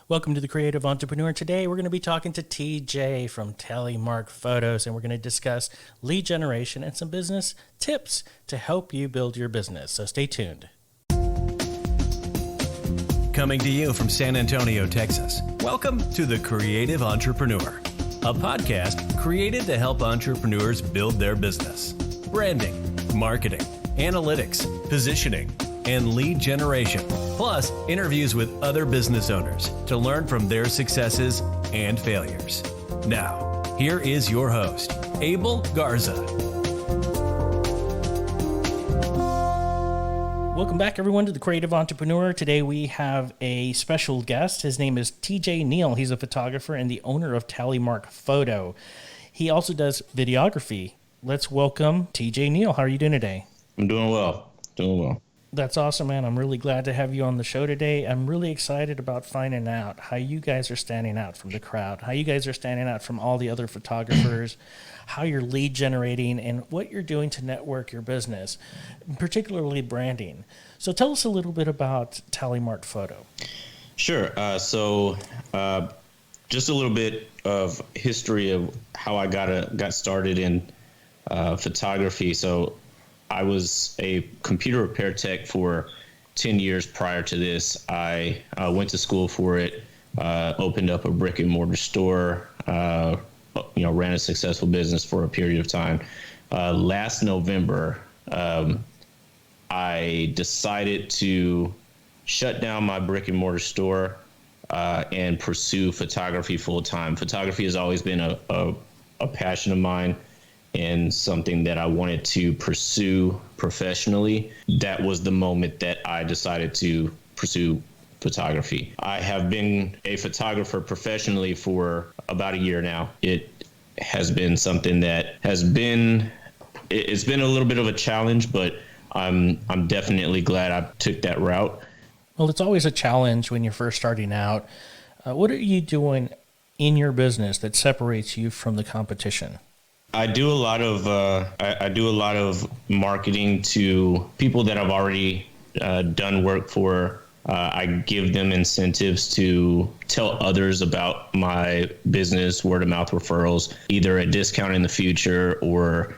Welcome to the Creative Entrepreneur. Today we're going to be talking to TJ from Telemark Photos, and we're going to discuss lead generation and some business tips to help you build your business. So stay tuned. Coming to you from San Antonio, Texas. Welcome to the Creative Entrepreneur, a podcast created to help entrepreneurs build their business. Branding, marketing, analytics, positioning, and lead generation, plus interviews with other business owners to learn from their successes and failures. Now, here is your host, Abel Garza. Welcome back, everyone, to the Creative Entrepreneur. Today we have a special guest. His name is TJ Neal. He's a photographer and the owner of Telemark Photo. He also does videography. Let's welcome TJ Neal. How are you doing today? I'm doing well. That's awesome, man. I'm really glad to have you on the show today. I'm really excited about finding out how you guys are standing out from the crowd, how you guys are standing out from all the other photographers, how you're lead generating, and what you're doing to network your business, particularly branding. So tell us a little bit about Telemark Photo. Sure. Just a little bit of history of how I got started in photography. So I was a computer repair tech for 10 years prior to this. I went to school for it, opened up a brick and mortar store, ran a successful business for a period of time. Last November, I decided to shut down my brick and mortar store and pursue photography full time. Photography has always been a passion of mine and something that I wanted to pursue professionally. That was the moment that I decided to pursue photography. I have been a photographer professionally for about a year now. It has been something that it's been a little bit of a challenge, but I'm definitely glad I took that route. Well, it's always a challenge when you're first starting out. What are you doing in your business that separates you from the competition? I do a lot of marketing to people that I've already done work for. I give them incentives to tell others about my business, word of mouth referrals, either a discount in the future or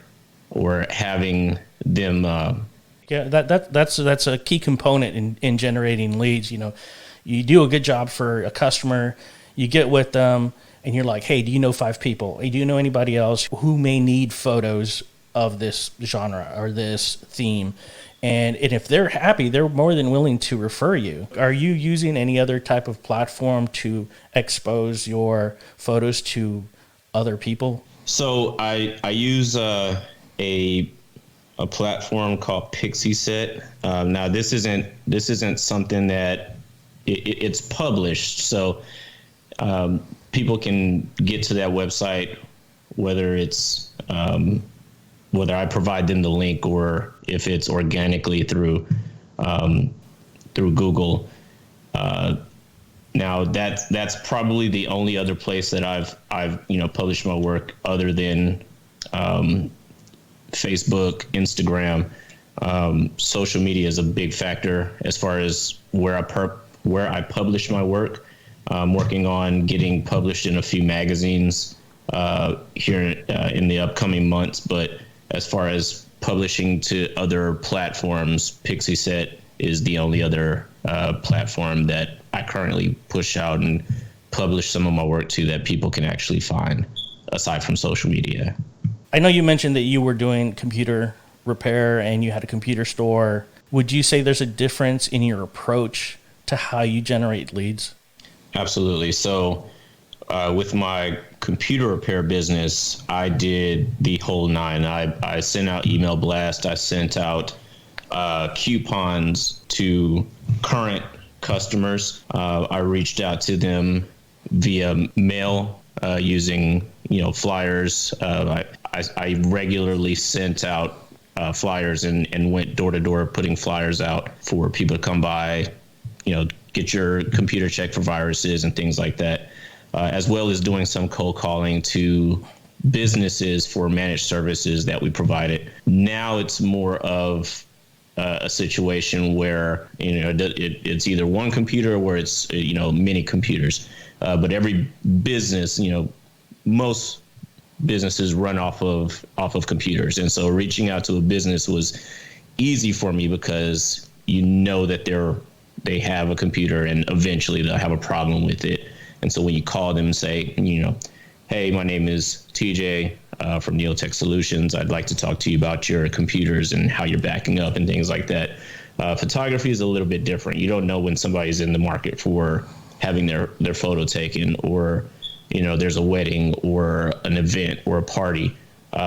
having them. That's a key component in generating leads. You know, you do a good job for a customer, you get with them, and you're like, hey, do you know 5 people? Hey, do you know anybody else who may need photos of this genre or this theme? And if they're happy, they're more than willing to refer you. Are you using any other type of platform to expose your photos to other people? So I use a platform called Pixieset. Now this isn't something that it's published. So people can get to that website, whether I provide them the link or if it's organically through Google. Now that's probably the only other place that I've published my work other than Facebook, Instagram. Social media is a big factor as far as where I publish my work. I'm working on getting published in a few magazines here in the upcoming months. But as far as publishing to other platforms, Pixieset is the only other platform that I currently push out and publish some of my work to that people can actually find, aside from social media. I know you mentioned that you were doing computer repair and you had a computer store. Would you say there's a difference in your approach to how you generate leads? Absolutely. So with my computer repair business, I did the whole nine. I sent out email blasts. I sent out coupons to current customers. I reached out to them via mail using flyers. I regularly sent out flyers and went door to door putting flyers out for people to come by, get your computer checked for viruses and things like that, as well as doing some cold calling to businesses for managed services that we provided. Now it's more of a situation where, it's either one computer or it's, many computers. But every business, most businesses run off of computers. And so reaching out to a business was easy for me because that they have a computer and eventually they'll have a problem with it. And so when you call them and say, hey, my name is TJ from Neal Tech Solutions. I'd like to talk to you about your computers and how you're backing up and things like that. Photography is a little bit different. You don't know when somebody's in the market for having their photo taken, or there's a wedding or an event or a party.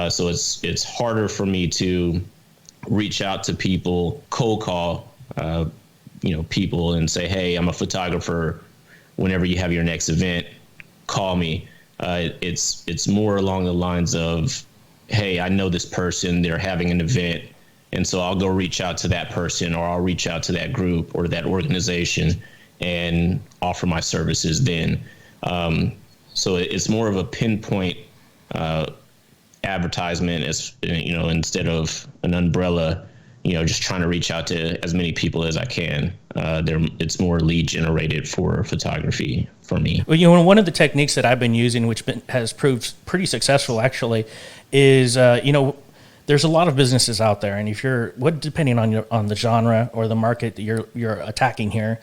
So it's harder for me to reach out to people, cold call, people and say, hey, I'm a photographer. Whenever you have your next event, call me. It's more along the lines of, hey, I know this person, they're having an event, and so I'll go reach out to that person, or I'll reach out to that group or that organization and offer my services then. So it's more of a pinpoint advertisement, as instead of an umbrella, just trying to reach out to as many people as I can. It's more lead generated for photography for me. Well, one of the techniques that I've been using, which has proved pretty successful actually, is there's a lot of businesses out there, and if you're depending on the genre or the market that you're attacking here.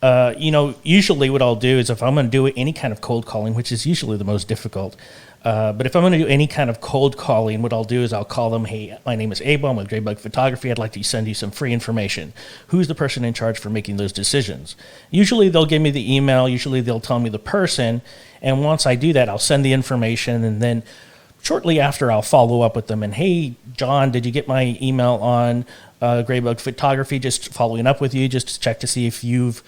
Usually what I'll do is, if I'm going to do any kind of cold calling, which is usually the most difficult, but if I'm going to do any kind of cold calling, what I'll do is I'll call them, hey, my name is Abel, I'm with Graybug Photography, I'd like to send you some free information. Who's the person in charge for making those decisions? Usually they'll give me the email, usually they'll tell me the person, and once I do that, I'll send the information, and then shortly after I'll follow up with them, and hey, John, did you get my email on Graybug Photography? Just following up with you just to check to see if you've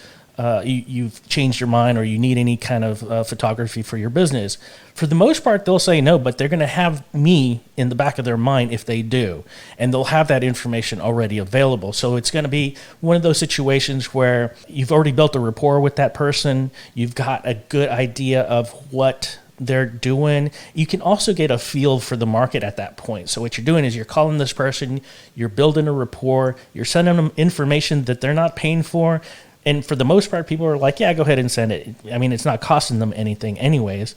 changed your mind or you need any kind of photography for your business. For the most part, they'll say no, but they're going to have me in the back of their mind if they do, and they'll have that information already available. So it's going to be one of those situations where you've already built a rapport with that person. You've got a good idea of what they're doing. You can also get a feel for the market at that point. So what you're doing is you're calling this person, you're building a rapport, you're sending them information that they're not paying for. And for the most part, people are like, yeah, go ahead and send it. I mean, it's not costing them anything anyways.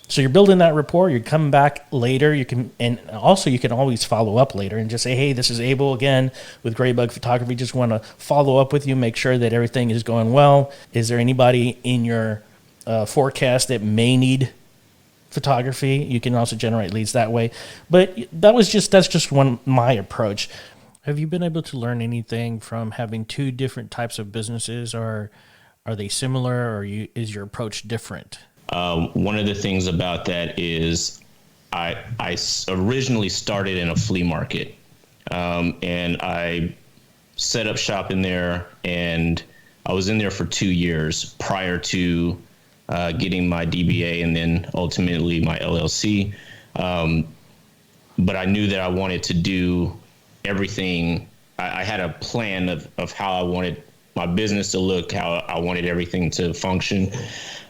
So you're building that rapport. You're coming back later. You can always follow up later and just say, hey, this is Abel again with Graybug Photography. Just want to follow up with you, make sure that everything is going well. Is there anybody in your forecast that may need photography? You can also generate leads that way. But that's just my approach. Have you been able to learn anything from having two different types of businesses, or are they similar, or is your approach different? One of the things about that is I originally started in a flea market, and I set up shop in there, and I was in there for 2 years prior to getting my DBA and then ultimately my LLC. But I knew that I wanted to do everything. I had a plan of how I wanted my business to look, how I wanted everything to function.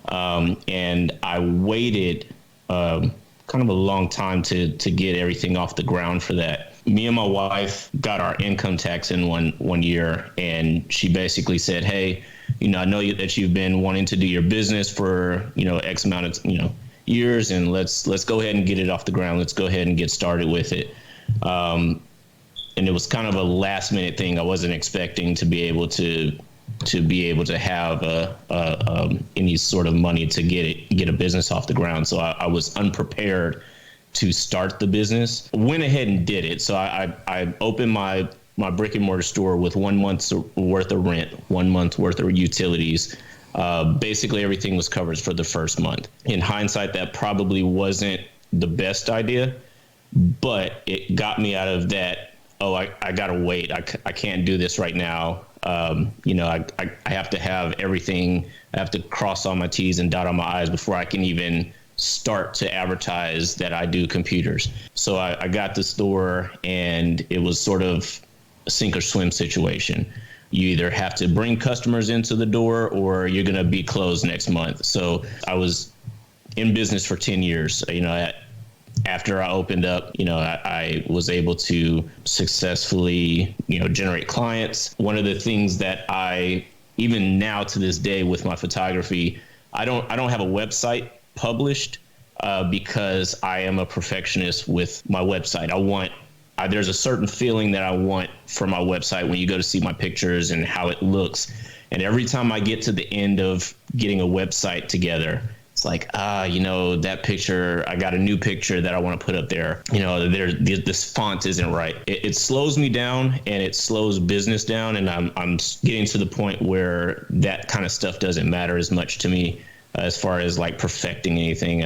And I waited kind of a long time to get everything off the ground for that. Me and my wife got our income tax in one year, and she basically said, hey, I know that you've been wanting to do your business for, X amount of, years, and let's go ahead and get it off the ground. Let's go ahead and get started with it. And it was kind of a last minute thing. I wasn't expecting to be able to have any sort of money to get a business off the ground. So I was unprepared to start the business. Went ahead and did it. So I opened my brick and mortar store with 1 month's worth of rent, 1 month worth of utilities. Basically everything was covered for the first month. In hindsight, that probably wasn't the best idea, but it got me out of that. Oh, I gotta wait. I can't do this right now. I have to have everything. I have to cross all my T's and dot all my I's before I can even start to advertise that I do computers. So I got the store, and it was sort of a sink or swim situation. You either have to bring customers into the door, or you're going to be closed next month. So I was in business for 10 years. after I opened up, I was able to successfully, generate clients. One of the things that even now to this day with my photography, I don't have a website published because I am a perfectionist with my website. There's a certain feeling that I want for my website when you go to see my pictures and how it looks. And every time I get to the end of getting a website together, it's like, that picture, I got a new picture that I want to put up there. This font isn't right. It slows me down and it slows business down. And I'm getting to the point where that kind of stuff doesn't matter as much to me as far as like perfecting anything.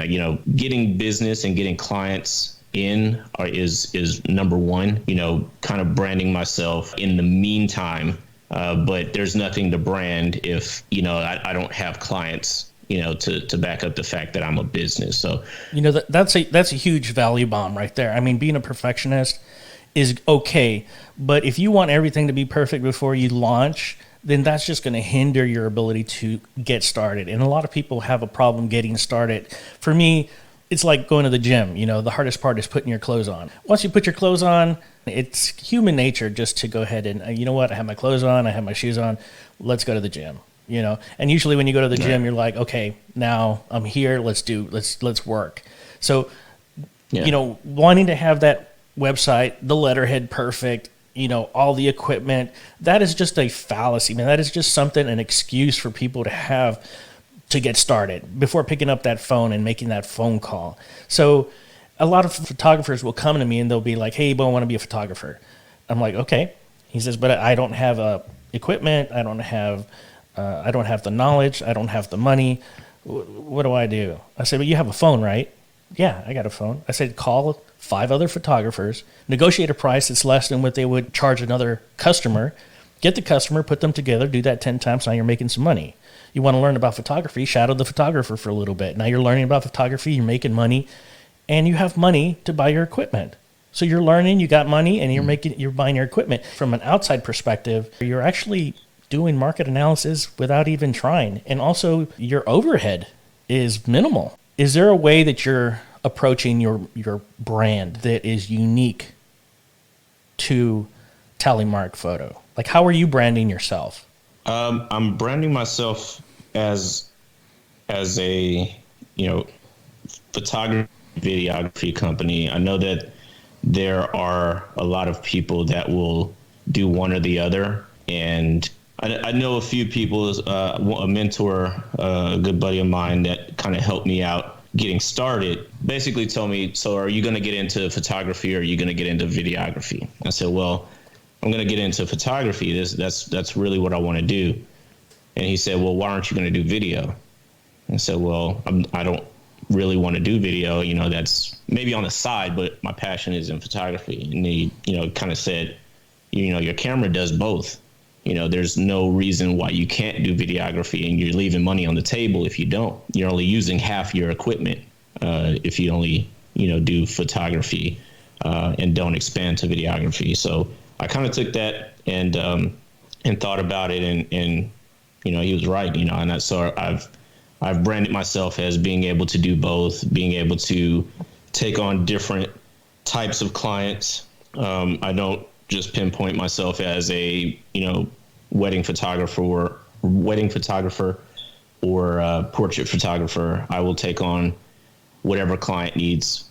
Getting business and getting clients in is number one, kind of branding myself in the meantime. But there's nothing to brand if, I don't have clients, to back up the fact that I'm a business. So, that's a huge value bomb right there. I mean, being a perfectionist is okay, but if you want everything to be perfect before you launch, then that's just going to hinder your ability to get started. And a lot of people have a problem getting started. For me, it's like going to the gym. The hardest part is putting your clothes on. Once you put your clothes on, it's human nature just to go ahead and, you know what, I have my clothes on, I have my shoes on, let's go to the gym. And usually when you go to the gym, you're like, okay, now I'm here, let's work. So, wanting to have that website, the letterhead perfect, all the equipment, that is just a fallacy, man. That is just an excuse for people to have to get started before picking up that phone and making that phone call. So a lot of photographers will come to me and they'll be like, hey, Bo, I want to be a photographer. I'm like, okay. He says, but I don't have equipment. I don't have the knowledge. I don't have the money. What do I do? I said, well, you have a phone, right? Yeah, I got a phone. I said, call 5 other photographers, negotiate a price that's less than what they would charge another customer, get the customer, put them together, do that 10 times. Now you're making some money. You want to learn about photography, shadow the photographer for a little bit. Now you're learning about photography, you're making money, and you have money to buy your equipment. So you're learning, you got money, and you're buying your equipment. From an outside perspective, you're actually doing market analysis without even trying. And also your overhead is minimal. Is there a way that you're approaching your brand that is unique to Tallymark Photo? Like, how are you branding yourself? I'm branding myself as a, photography, videography company. I know that there are a lot of people that will do one or the other. And I know a few people, a mentor, a good buddy of mine that kind of helped me out getting started, basically told me, so are you going to get into photography or are you going to get into videography? I said, well, I'm going to get into photography. That's really what I want to do. And he said, well, why aren't you going to do video? I said, well, I don't really want to do video. That's maybe on the side, but my passion is in photography. And he, kind of said, your camera does both. There's no reason why you can't do videography, and you're leaving money on the table if you don't. You're only using half your equipment if you only, do photography and don't expand to videography. So I kind of took that and thought about it, and he was right. And so I've branded myself as being able to do both, being able to take on different types of clients. I don't just pinpoint myself as a wedding photographer or portrait photographer. I will take on whatever client needs,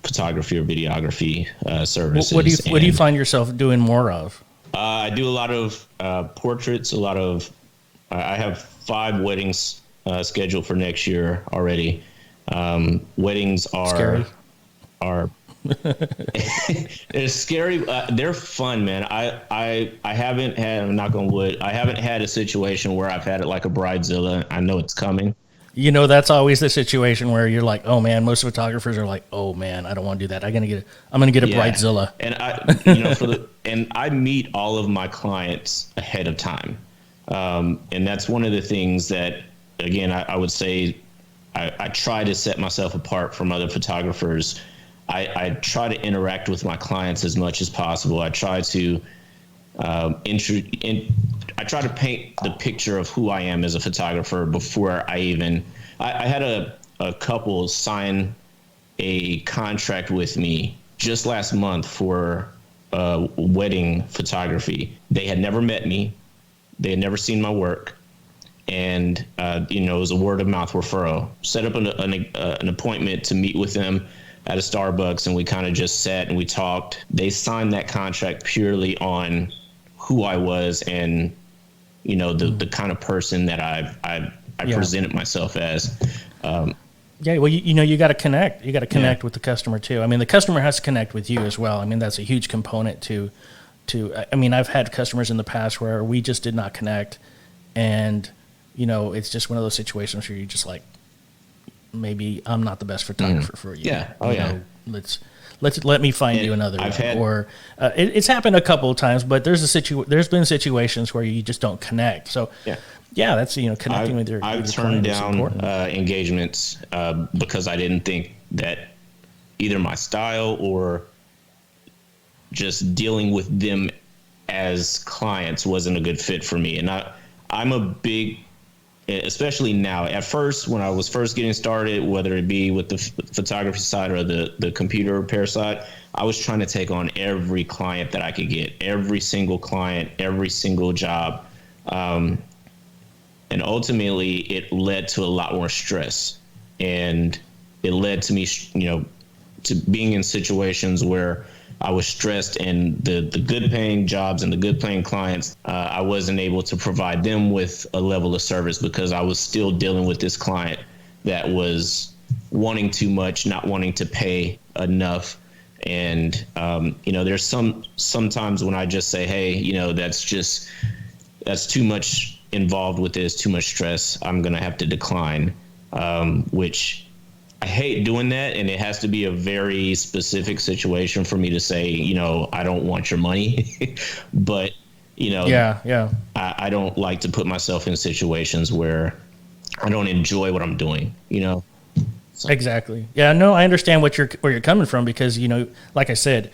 photography or videography services. What do you find yourself doing more of? I do a lot of portraits. I have 5 weddings scheduled for next year already. Weddings are they're scary. They're fun, man. I haven't had, I'm knock on wood, I haven't had a situation where I've had it like a bridezilla. I know it's coming. That's always the situation where you're like, oh man, most photographers are like, oh man, I don't want to do that. I'm going to get a bridezilla. And I meet all of my clients ahead of time. And that's one of the things that, again, I would say I try to set myself apart from other photographers. I try to interact with my clients as much as possible. I try to I try to paint the picture of who I am as a photographer before I had a couple sign a contract with me just last month for wedding photography. They had never met me. They had never seen my work. And, it was a word of mouth referral. Set up an appointment to meet with them at a Starbucks, and we kind of just sat and we talked. They signed that contract purely on who I was and, the kind of person that I presented myself as. Yeah, well, you got to connect. You got to connect with the customer too. I mean, the customer has to connect with you as well. I mean, that's a huge component to. I mean, I've had customers in the past where we just did not connect, and it's just one of those situations where you're just like, maybe I'm not the best photographer for you. Yeah. Let me find you another one. It's happened a couple of times, but there's been situations where you just don't connect. So that's connecting with your. I've turned down engagements because I didn't think that either my style or just dealing with them as clients wasn't a good fit for me. And I'm a big, especially now, at first, when I was first getting started, whether it be with the photography side or the computer repair side, I was trying to take on every client that I could get, every single client, every single job. And ultimately, it led to a lot more stress. And it led to me, to being in situations where I was stressed, and the good paying jobs and the good paying clients, I wasn't able to provide them with a level of service because I was still dealing with this client that was wanting too much, not wanting to pay enough. And, there's sometimes when I just say, hey, that's too much involved with this, too much stress, I'm going to have to decline, which I hate doing that, and it has to be a very specific situation for me to say, I don't want your money. But, I don't like to put myself in situations where I don't enjoy what I'm doing, So. Exactly. Yeah, no, I understand where you're coming from because, like I said,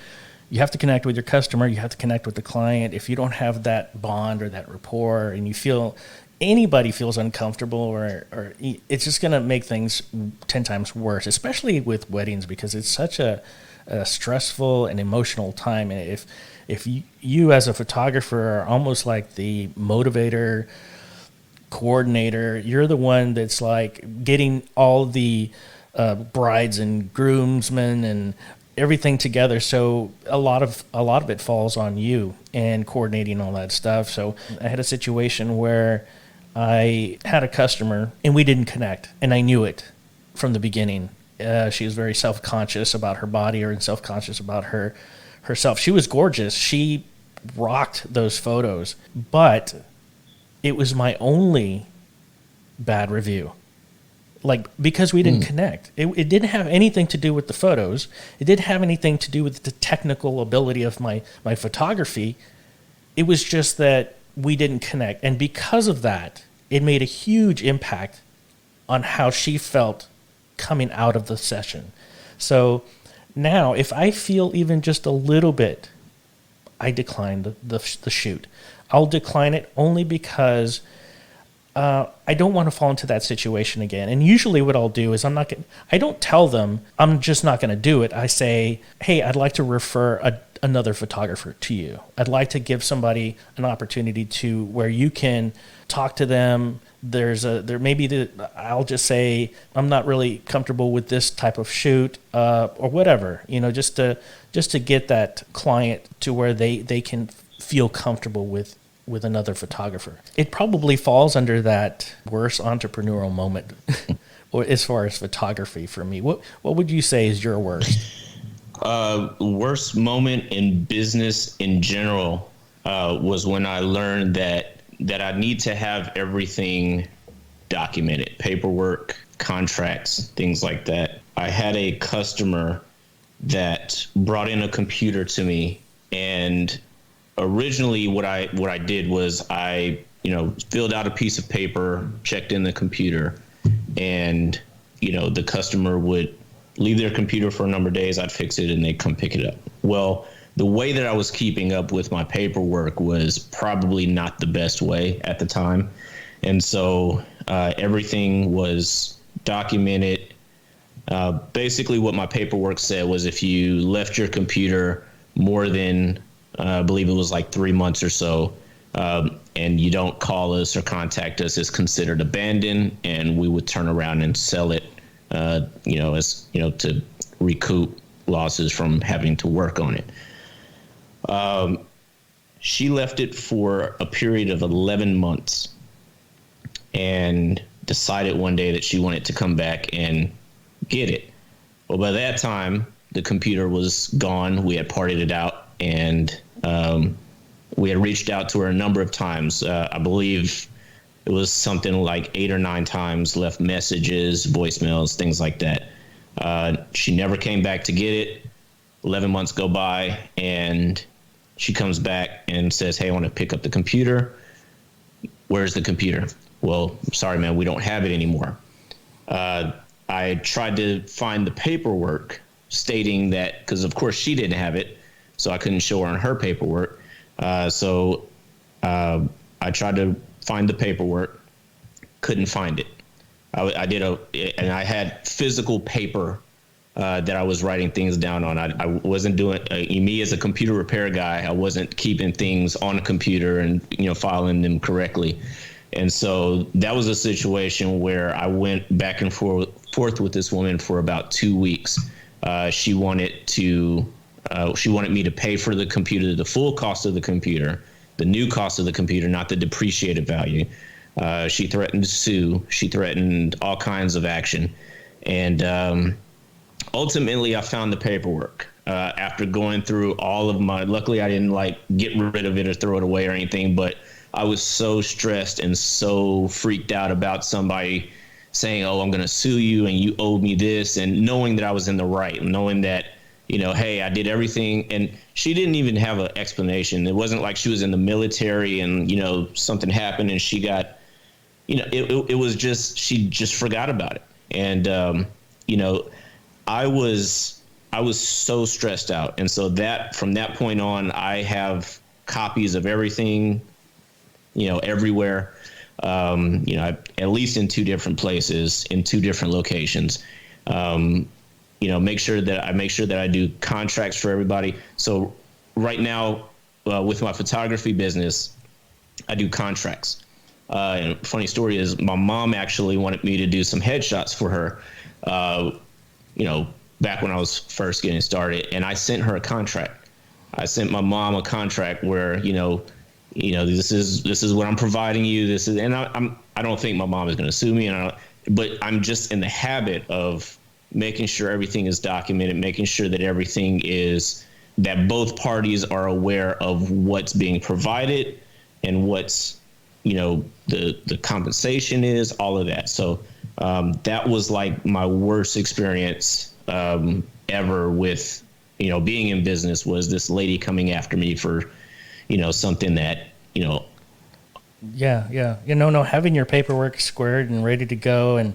you have to connect with your customer, you have to connect with the client. If you don't have that bond or that rapport and anybody feels uncomfortable or it's just going to make things 10 times worse, especially with weddings, because it's such a stressful and emotional time. And if you as a photographer are almost like the motivator, coordinator, you're the one that's like getting all the brides and groomsmen and everything together. So a lot of it falls on you and coordinating all that stuff. So I had a situation where I had a customer and we didn't connect, and I knew it from the beginning. She was very self-conscious about her body or self-conscious about herself. She was gorgeous. She rocked those photos, but it was my only bad review. Because we didn't connect. It didn't have anything to do with the photos. It didn't have anything to do with the technical ability of my photography. It was just that we didn't connect. And because of that, it made a huge impact on how she felt coming out of the session. So now, if I feel even just a little bit, I decline the shoot. I'll decline it only because I don't want to fall into that situation again. And usually what I'll do is I don't tell them I'm just not going to do it. I say, hey, I'd like to refer another photographer to you. I'd like to give somebody an opportunity to where you can talk to them. I'll just say I'm not really comfortable with this type of shoot or whatever, just to get that client to where they can feel comfortable with another photographer. It probably falls under that worst entrepreneurial moment or as far as photography for me. What would you say is your worst? Worst moment in business in general was when I learned that I need to have everything documented, paperwork, contracts, things like that. I had a customer that brought in a computer to me, and originally what I did was I filled out a piece of paper, checked in the computer, and the customer would leave their computer for a number of days. I'd fix it and they'd come pick it up. Well, the way that I was keeping up with my paperwork was probably not the best way at the time. And so everything was documented. Basically, what my paperwork said was if you left your computer more than, I believe it was like 3 months or so, and you don't call us or contact us, it's considered abandoned, and we would turn around and sell it, to recoup losses from having to work on it. She left it for a period of 11 months and decided one day that she wanted to come back and get it. Well, by that time, the computer was gone. We had partied it out, and we had reached out to her a number of times. I believe it was something like 8 or 9 times, left messages, voicemails, things like that. She never came back to get it. 11 months go by, and she comes back and says, "Hey, I want to pick up the computer." "Where's the computer?" "Well, sorry, man, we don't have it anymore." I tried to find the paperwork stating that, because of course she didn't have it, so I couldn't show her on her paperwork. So I tried to find the paperwork, couldn't find it. And I had physical paper that I was writing things down on. I wasn't doing, me as a computer repair guy, I wasn't keeping things on a computer and, filing them correctly. And so that was a situation where I went back and forth with this woman for about 2 weeks. She wanted me to pay for the computer, the full cost of the computer, the new cost of the computer, not the depreciated value. She threatened to sue. She threatened all kinds of action. And ultimately, I found the paperwork. After going through all of luckily I didn't get rid of it or throw it away or anything, but I was so stressed and so freaked out about somebody saying, "Oh, I'm going to sue you and you owe me this," and knowing that I was in the right, knowing that, hey, I did everything. And she didn't even have an explanation. It wasn't like she was in the military and, something happened and she got, it was just, she just forgot about it. And, I was so stressed out. And so from that point on, I have copies of everything, everywhere, at least in 2 different places, in 2 different locations. Make sure that I do contracts for everybody. So right now, with my photography business, I do contracts. And funny story is my mom actually wanted me to do some headshots for her, back when I was first getting started, and I sent her a contract. I sent my mom a contract where, this is what I'm providing you. This is, and I don't think my mom is going to sue me, but I'm just in the habit of making sure everything is documented, making sure that that both parties are aware of what's being provided and what's, the compensation is, all of that. So that was like my worst experience ever with, being in business, was this lady coming after me for, something that, Yeah. No, having your paperwork squared and ready to go and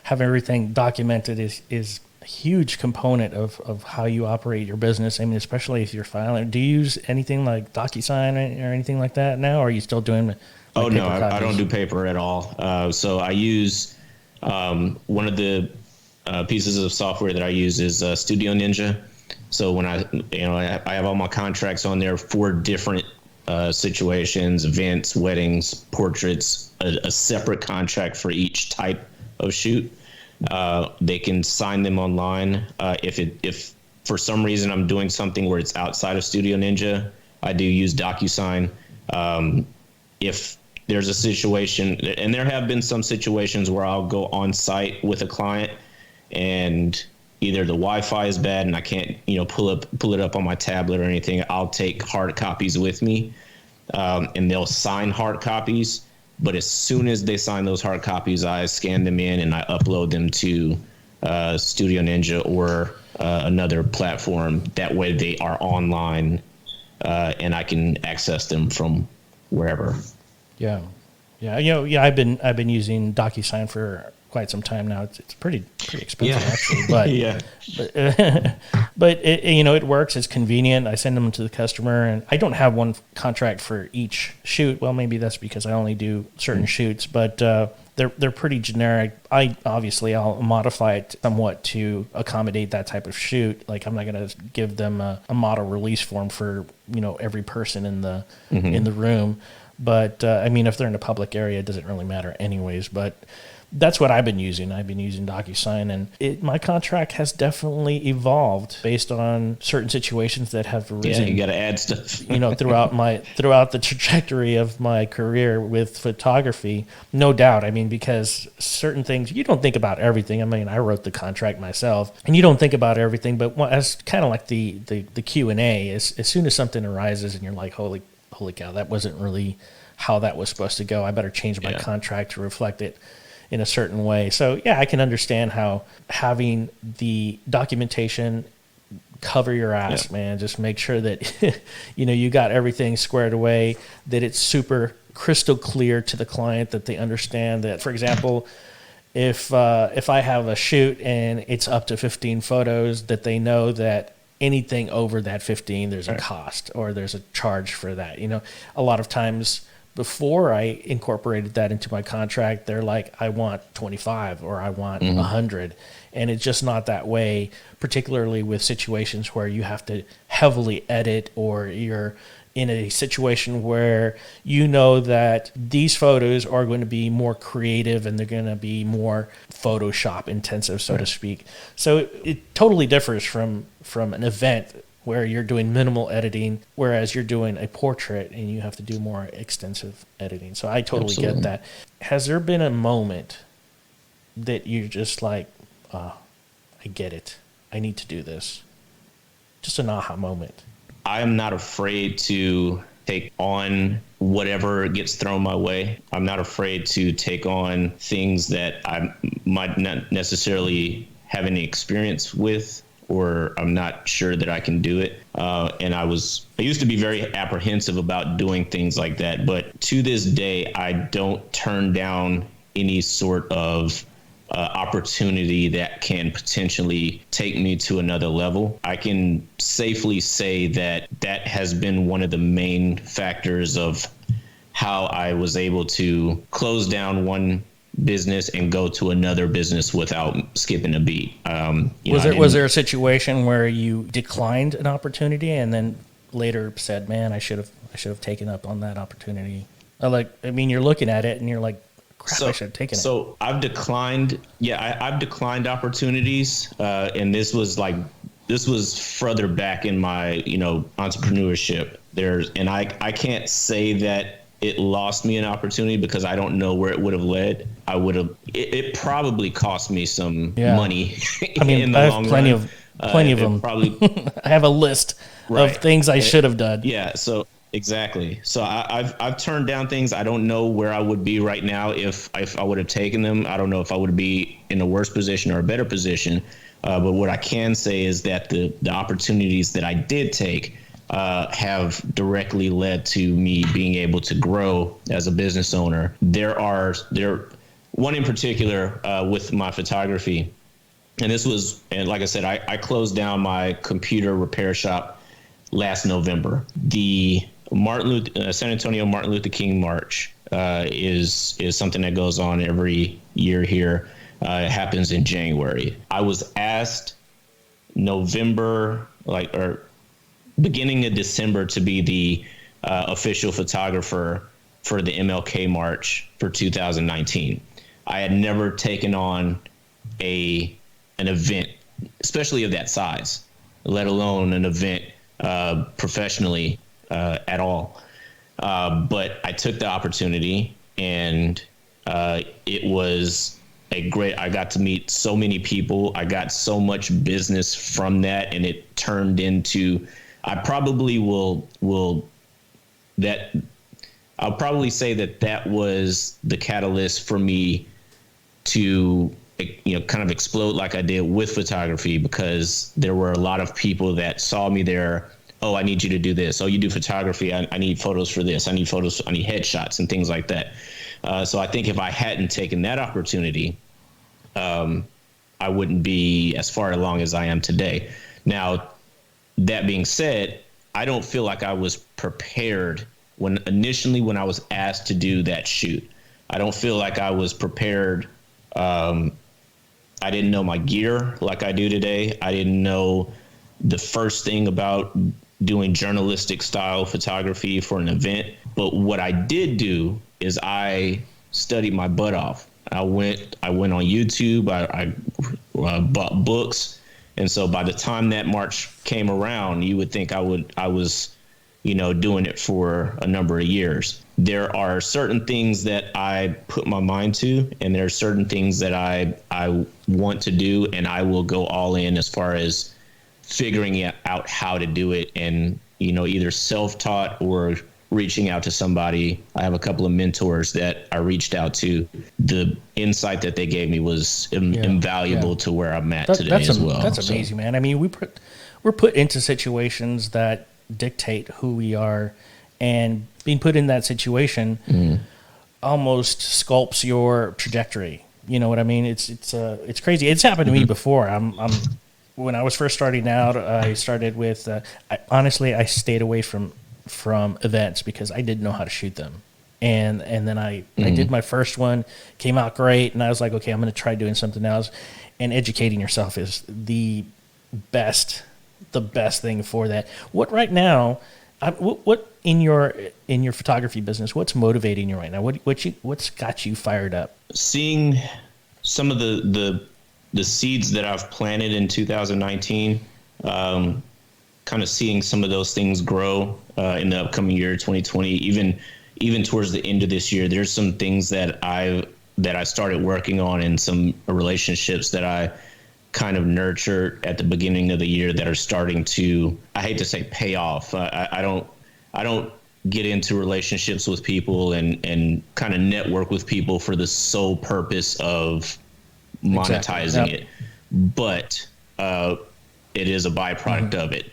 having everything documented is a huge component of how you operate your business. I mean, especially if you're filing. Do you use anything like DocuSign or anything like that now? Or are you still doing Oh, no, I don't do paper at all. So I use one of the pieces of software that I use is Studio Ninja. So when I have all my contracts on there for different situations, events, weddings, portraits, a separate contract for each type of shoot. They can sign them online. If for some reason I'm doing something where it's outside of Studio Ninja, I do use DocuSign. If there's a situation, and there have been some situations where I'll go on site with a client and either the Wi-Fi is bad and I can't, pull it up on my tablet or anything, I'll take hard copies with me, and they'll sign hard copies. But as soon as they sign those hard copies, I scan them in and I upload them to Studio Ninja or another platform. That way they are online and I can access them from wherever. Yeah. I've been using DocuSign for quite some time now. It's pretty expensive actually, but Yeah. but it works. It's convenient. I send them to the customer, and I don't have one contract for each shoot. Well, maybe that's because I only do certain shoots, but they're pretty generic. I'll modify it somewhat to accommodate that type of shoot. Like I'm not going to give them a model release form for every person in the room. But I mean, if they're in a public area, it doesn't really matter anyways. But that's what I've been using. I've been using DocuSign, and my contract has definitely evolved based on certain situations that have arisen. Yeah, you got to add stuff. throughout the trajectory of my career with photography, no doubt. I mean, because certain things you don't think about everything. I mean, I wrote the contract myself, and you don't think about everything. But as kind of like the Q&A, as soon as something arises, and you're like, holy cow, that wasn't really how that was supposed to go. I better change my contract to reflect it in a certain way. So yeah, I can understand how having the documentation cover your ass, man. Just make sure that you got everything squared away, that it's super crystal clear to the client, that they understand that, for example, if I have a shoot and it's up to 15 photos, that they know that anything over that 15, there's a cost or there's a charge for that. A lot of times before I incorporated that into my contract, they're like, I want 25 or I want 100. And it's just not that way, particularly with situations where you have to heavily edit, or you're in a situation where that these photos are going to be more creative and they're going to be more Photoshop intensive, so to speak. So it totally differs from an event where you're doing minimal editing, whereas you're doing a portrait and you have to do more extensive editing. So I totally get that. Has there been a moment that you're just like, I get it, I need to do this? Just an aha moment. I'm not afraid to take on whatever gets thrown my way. I'm not afraid to take on things that I might not necessarily have any experience with, or I'm not sure that I can do it. And I used to be very apprehensive about doing things like that. But to this day, I don't turn down any sort of opportunity that can potentially take me to another level. I can safely say that has been one of the main factors of how I was able to close down one business and go to another business without skipping a beat. Was there a situation where you declined an opportunity and then later said, "Man, I should have taken up on that opportunity"? You're looking at it and you're like, "Crap, I should have taken it." So I've declined. Yeah, I've declined opportunities, and this was further back in my entrepreneurship. I can't say that it lost me an opportunity because I don't know where it would have led. It probably cost me some money. I mean, in the long run. Plenty of them. Probably, I have a list of things I should have done. Yeah. So exactly. So I've turned down things. I don't know where I would be right now if I would have taken them. I don't know if I would be in a worse position or a better position. But what I can say is that the opportunities that I did take have directly led to me being able to grow as a business owner. There one in particular with my photography, and like I said, I closed down my computer repair shop last November. The San Antonio Martin Luther King March is something that goes on every year here. It happens in January. I was asked beginning of December to be the official photographer for the MLK March for 2019. I had never taken on an event, especially of that size, let alone an event professionally at all. But I took the opportunity, and it was I got to meet so many people. I got so much business from that, and it turned into, I'll probably say that was the catalyst for me to kind of explode like I did with photography, because there were a lot of people that saw me there. Oh, I need you to do this. Oh, you do photography. I need photos for this. I need photos. I need headshots and things like that. So I think if I hadn't taken that opportunity, I wouldn't be as far along as I am today. Now, that being said, I don't feel like I was prepared when I was asked to do that shoot. I don't feel like I was prepared. I didn't know my gear like I do today. I didn't know the first thing about doing journalistic style photography for an event. But what I did do is I studied my butt off. I went on YouTube. I bought books. And so by the time that March came around, you would think I was, doing it for a number of years. There are certain things that I put my mind to, and there are certain things that I want to do, and I will go all in as far as figuring out how to do it, and, either self-taught or reaching out to somebody. I have a couple of mentors that I reached out to. The insight that they gave me was invaluable to where I'm at today as well. That's amazing, man. I mean, we're put into situations that dictate who we are, and being put in that situation almost sculpts your trajectory. You know what I mean? It's crazy. It's happened to me before. When I was first starting out, I started with. I stayed away from events because I didn't know how to shoot them. And then I did my first one, came out great, and I was like, okay, I'm going to try doing something else. And educating yourself is the best thing for that. What right now? What in your photography business? What's motivating you right now? What's got you fired up? Seeing some of the seeds that I've planted in 2019. Kind of seeing some of those things grow in the upcoming year, 2020, even towards the end of this year. There's some things that I started working on, and some relationships that I kind of nurtured at the beginning of the year that are starting to, I hate to say, pay off. I don't get into relationships with people and kind of network with people for the sole purpose of monetizing it, but it is a byproduct of it.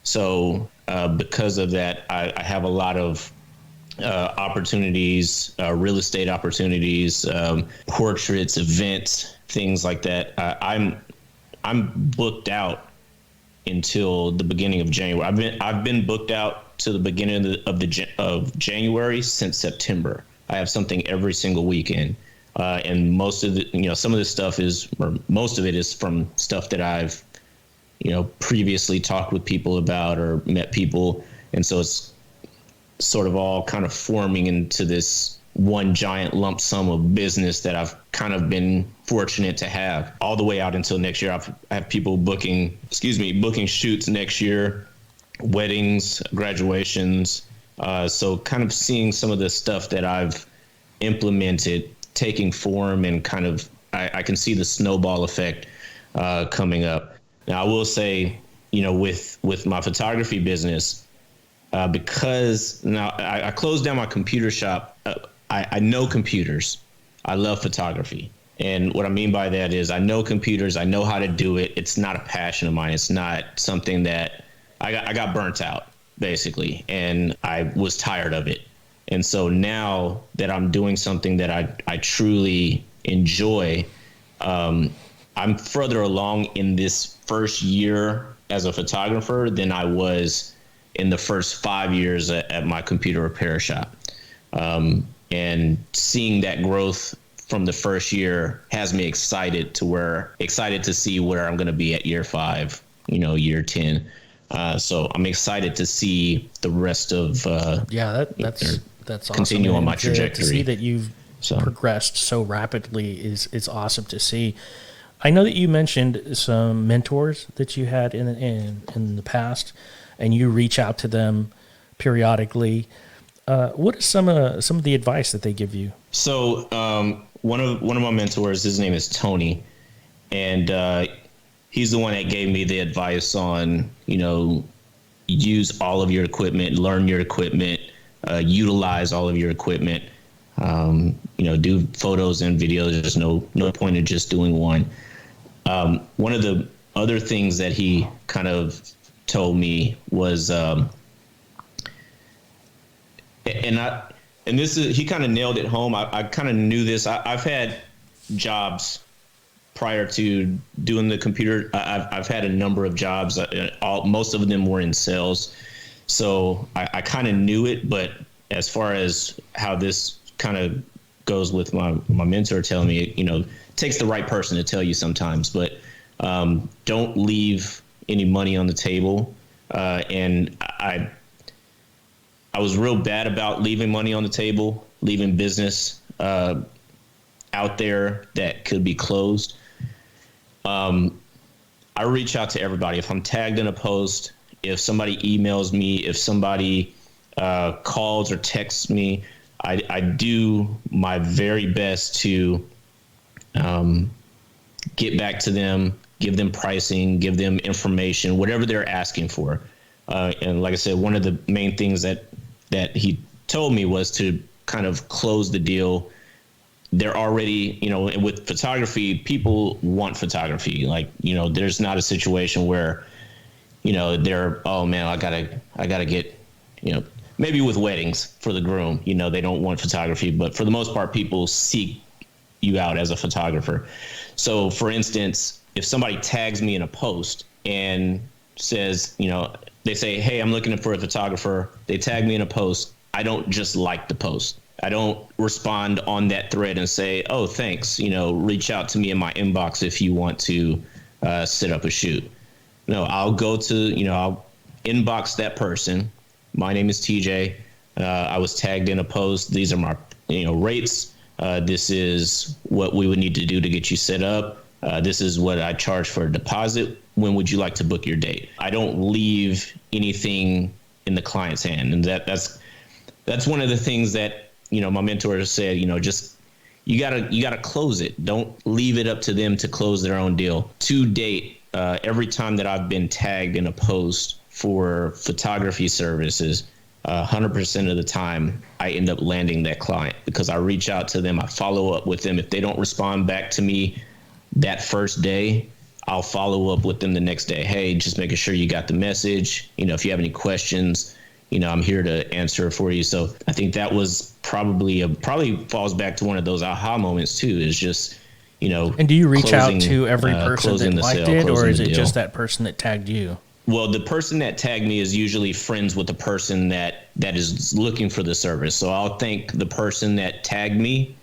So because of that, I have a lot of opportunities, real estate opportunities, portraits, events, things like that. I'm booked out until the beginning of January. I've been booked out to the beginning of January since September. I have something every single weekend, and most of some of this stuff most of it is from stuff that I've previously talked with people about or met people. And so it's sort of all kind of forming into this one giant lump sum of business that I've kind of been fortunate to have all the way out until next year. I have people booking shoots next year, weddings, graduations. So kind of seeing some of the stuff that I've implemented taking form, and kind of, I can see the snowball effect coming up. Now, I will say, with my photography business, because now I closed down my computer shop. I know computers. I love photography. And what I mean by that is I know computers. I know how to do it. It's not a passion of mine. It's not something that I got burnt out, basically, and I was tired of it. And so now that I'm doing something that I truly enjoy, I'm further along in this first year as a photographer than I was in the first 5 years at my computer repair shop. And seeing that growth from the first year has me excited to see where I'm going to be at year 5, year 10. So I'm excited to see the rest of that's awesome. Continue on my trajectory. To see that you've progressed so rapidly is awesome to see. I know that you mentioned some mentors that you had in the past, and you reach out to them periodically. What is some of the advice that they give you? So one of my mentors, his name is Tony, and he's the one that gave me the advice on use all of your equipment, learn your equipment, utilize all of your equipment. Do photos and videos. There's no point in just doing one. One of the other things that he kind of told me was, he kind of nailed it home. I kind of knew this. I've had jobs prior to doing the computer, I've had a number of jobs. Most of them were in sales. So I kind of knew it, but as far as how this kind of goes with my mentor telling me, it takes the right person to tell you sometimes, but don't leave any money on the table. And I was real bad about leaving money on the table, leaving business out there that could be closed. I reach out to everybody. If I'm tagged in a post, if somebody emails me, if somebody calls or texts me, I do my very best to get back to them, give them pricing, give them information, whatever they're asking for. And like I said, one of the main things that he told me was to kind of close the deal. They're already, with photography, people want photography. Like, there's not a situation where, they're, oh man, I gotta get, maybe with weddings for the groom, they don't want photography, but for the most part, people seek you out as a photographer. So for instance, if somebody tags me in a post and says, they say, hey, I'm looking for a photographer. They tag me in a post. I don't just like the post. I don't respond on that thread and say, oh, thanks. Reach out to me in my inbox if you want to set up a shoot. No, I'll go to, I'll inbox that person. My name is TJ. I was tagged in a post. These are my, rates. This is what we would need to do to get you set up. This is what I charge for a deposit. When would you like to book your date? I don't leave anything in the client's hand. And that's one of the things that, my mentor said, just you gotta close it. Don't leave it up to them to close their own deal. To date, every time that I've been tagged in a post for photography services, 100% of the time I end up landing that client because I reach out to them. I follow up with them. If they don't respond back to me that first day, I'll follow up with them the next day. Hey, just making sure you got the message. If you have any questions, I'm here to answer for you. So I think that was probably falls back to one of those aha moments too, is just, And do you reach out to every person that liked it, or is it just that person that tagged you? Well, the person that tagged me is usually friends with the person that is looking for the service. So I'll thank the person that tagged me,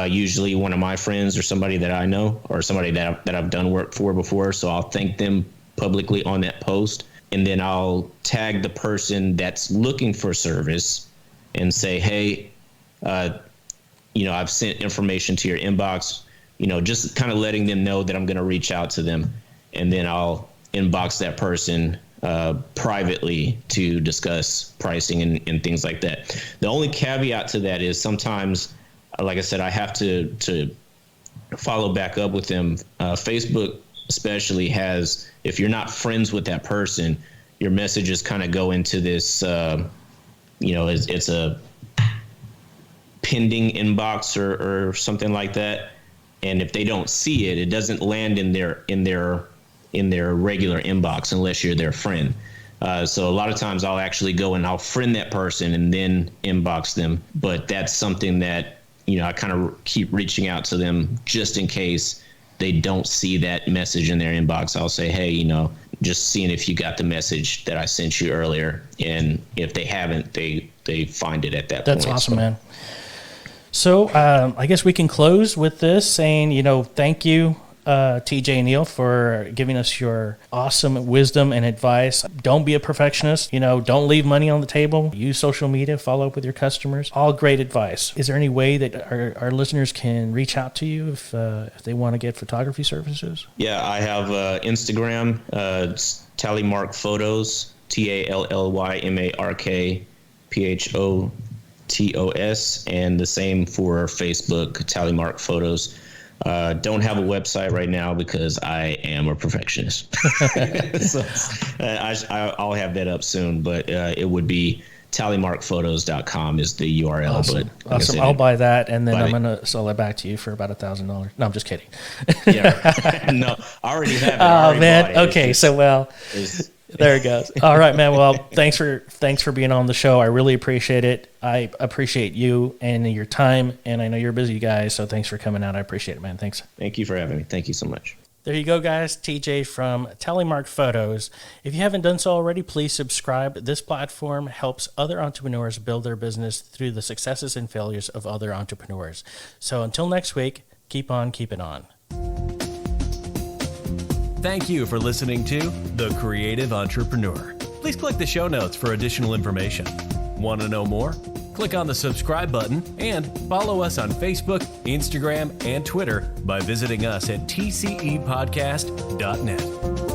usually one of my friends or somebody that I know or somebody that I've done work for before. So I'll thank them publicly on that post. And then I'll tag the person that's looking for service and say, hey, I've sent information to your inbox, just kind of letting them know that I'm going to reach out to them. And then I'll inbox that person privately to discuss pricing and things like that. The only caveat to that is sometimes, like I said, I have to follow back up with them. Facebook especially has, if you're not friends with that person, your messages kind of go into this, it's a pending inbox or something like that. And if they don't see it, it doesn't land in their regular inbox unless you're their friend. So a lot of times I'll actually go and I'll friend that person and then inbox them. But that's something that, I kind of keep reaching out to them just in case they don't see that message in their inbox. I'll say, hey, just seeing if you got the message that I sent you earlier. And if they haven't, they find it at that point. That's awesome, man. So I guess we can close with this saying, thank you, TJ and Neal, for giving us your awesome wisdom and advice. Don't be a perfectionist. Don't leave money on the table. Use social media. Follow up with your customers. All great advice. Is there any way that our listeners can reach out to you if they want to get photography services? Yeah, I have Instagram. It's Tallymark Photos. TallymarkPhotos, and the same for Facebook, Tallymark Photos. Don't have a website right now because I am a perfectionist. So, I'll have that up soon, but it would be tallymarkphotos.com is the URL. Awesome. But like I'll buy that, and then I'm going to sell it back to you for about $1,000. No, I'm just kidding. Yeah. No, I already have it. Oh, man. Okay, so, There it goes. All right, man. Well, thanks for being on the show. I really appreciate it. I appreciate you and your time, and I know you're busy guys, so thanks for coming out. I appreciate it, man. Thanks. Thank you for having me. Thank you so much. There you go, guys. TJ from Telemark Photos. If you haven't done so already, please subscribe. This platform helps other entrepreneurs build their business through the successes and failures of other entrepreneurs. So until next week, keep on keeping on. Thank you for listening to The Creative Entrepreneur. Please click the show notes for additional information. Want to know more? Click on the subscribe button and follow us on Facebook, Instagram, and Twitter by visiting us at tcepodcast.net.